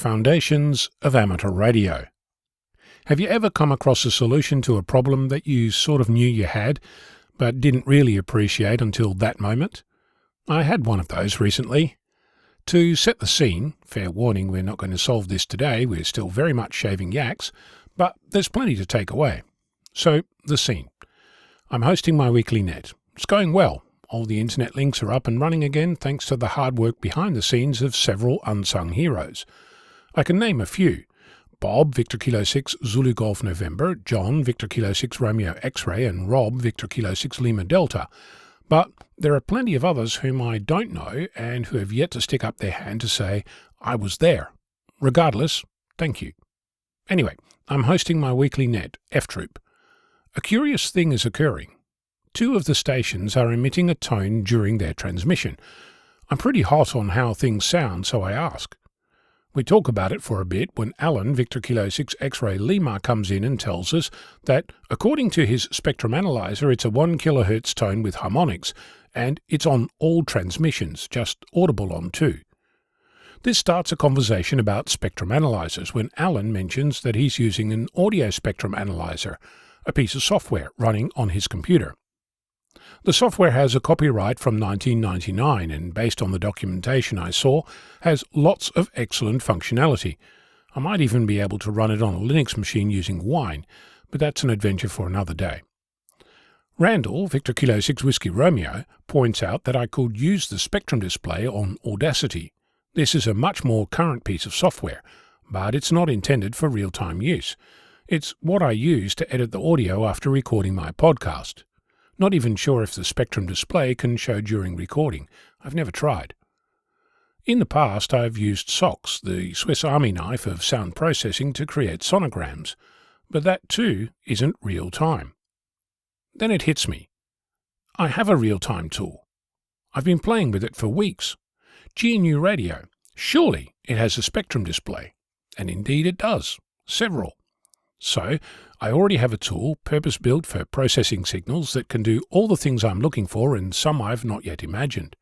Foundations of Amateur Radio. Have you ever come across a solution to a problem that you sort of knew you had, but didn't really appreciate until that moment? I had one of those recently. To set the scene, fair warning, we're not going to solve this today, we're still very much shaving yaks, but there's plenty to take away. So, the scene. I'm hosting my weekly net. It's going well. All the internet links are up and running again thanks to the hard work behind the scenes of several unsung heroes. I can name a few. Bob, Victor Kilo 6, Zulu Golf November, John, Victor Kilo 6, Romeo X-Ray, and Rob, Victor Kilo 6, Lima Delta. But there are plenty of others whom I don't know and who have yet to stick up their hand to say, I was there. Regardless, thank you. Anyway, I'm hosting my weekly net, F-Troop. A curious thing is occurring. Two of the stations are emitting a tone during their transmission. I'm pretty hot on how things sound, so I ask. We talk about it for a bit when Alan, Victor Kilo 6 X-Ray Lima, comes in and tells us that, according to his spectrum analyzer, it's a 1 kHz tone with harmonics, and it's on all transmissions, just audible on 2. This starts a conversation about spectrum analyzers when Alan mentions that he's using an audio spectrum analyzer, a piece of software running on his computer. The software has a copyright from 1999 and, based on the documentation I saw, has lots of excellent functionality. I might even be able to run it on a Linux machine using Wine, but that's an adventure for another day. Randall, Victor Kilo 6 Whiskey Romeo, points out that I could use the spectrum display on Audacity. This is a much more current piece of software, but it's not intended for real-time use. It's what I use to edit the audio after recording my podcast. Not even sure if the spectrum display can show during recording. I've never tried. In the past, I've used SOX, the Swiss Army knife of sound processing, to create sonograms, but that too isn't real-time. Then it hits me. I have a real-time tool. I've been playing with it for weeks. GNU Radio. Surely it has a spectrum display. And indeed it does. Several. So, I already have a tool purpose-built for processing signals that can do all the things I'm looking for and some I've not yet imagined.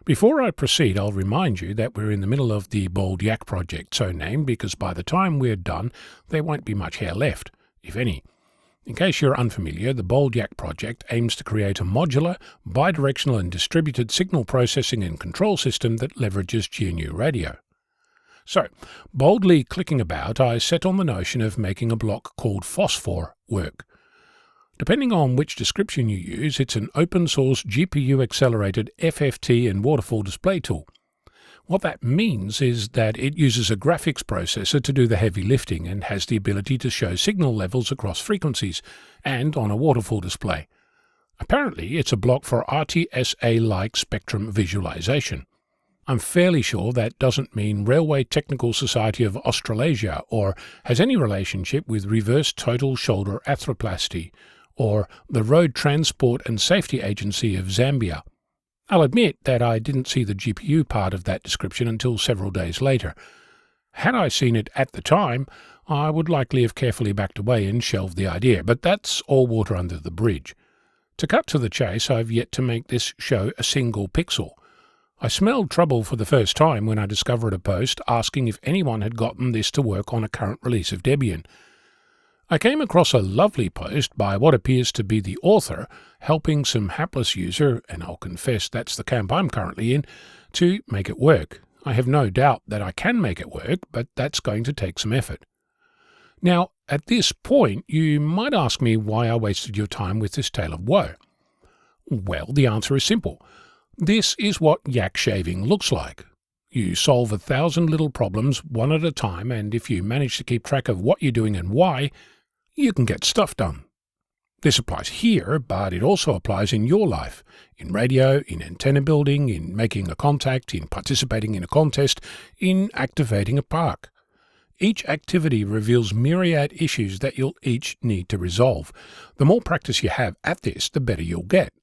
Before I proceed, I'll remind you that we're in the middle of the Bald Yak project, so named because by the time we're done, there won't be much hair left, if any. In case you're unfamiliar, the Bald Yak project aims to create a modular, bidirectional and distributed signal processing and control system that leverages GNU Radio. So, boldly clicking about, I set on the notion of making a block called Phosphor work. Depending on which description you use, it's an open-source GPU-accelerated FFT and waterfall display tool. What that means is that it uses a graphics processor to do the heavy lifting and has the ability to show signal levels across frequencies and on a waterfall display. Apparently, it's a block for RTSA-like spectrum visualization. I'm fairly sure that doesn't mean Railway Technical Society of Australasia or has any relationship with reverse total shoulder arthroplasty or the Road Transport and Safety Agency of Zambia. I'll admit that I didn't see the GPU part of that description until several days later. Had I seen it at the time, I would likely have carefully backed away and shelved the idea, but that's all water under the bridge. To cut to the chase, I've yet to make this show a single pixel. I smelled trouble for the first time when I discovered a post asking if anyone had gotten this to work on a current release of Debian. I came across a lovely post by what appears to be the author helping some hapless user, and I'll confess that's the camp I'm currently in, to make it work. I have no doubt that I can make it work, but that's going to take some effort. Now, at this point, you might ask me why I wasted your time with this tale of woe. Well, the answer is simple. This is what yak shaving looks like. You solve 1,000 little problems one at a time, and if you manage to keep track of what you're doing and why, you can get stuff done. This applies here, but it also applies in your life, in radio, in antenna building, in making a contact, in participating in a contest, in activating a park. Each activity reveals myriad issues that you'll each need to resolve. The more practice you have at this, the better you'll get.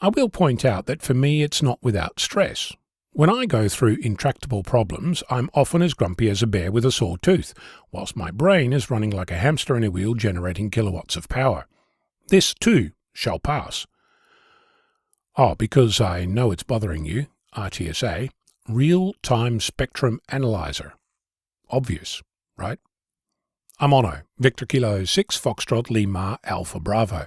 I will point out that for me it's not without stress. When I go through intractable problems, I'm often as grumpy as a bear with a sore tooth, whilst my brain is running like a hamster in a wheel generating kilowatts of power. This, too, shall pass. Because I know it's bothering you, RTSA, Real-Time Spectrum Analyzer. obvious, right? I'm Onno, Victor Kilo 6 Foxtrot Lima Alpha Bravo.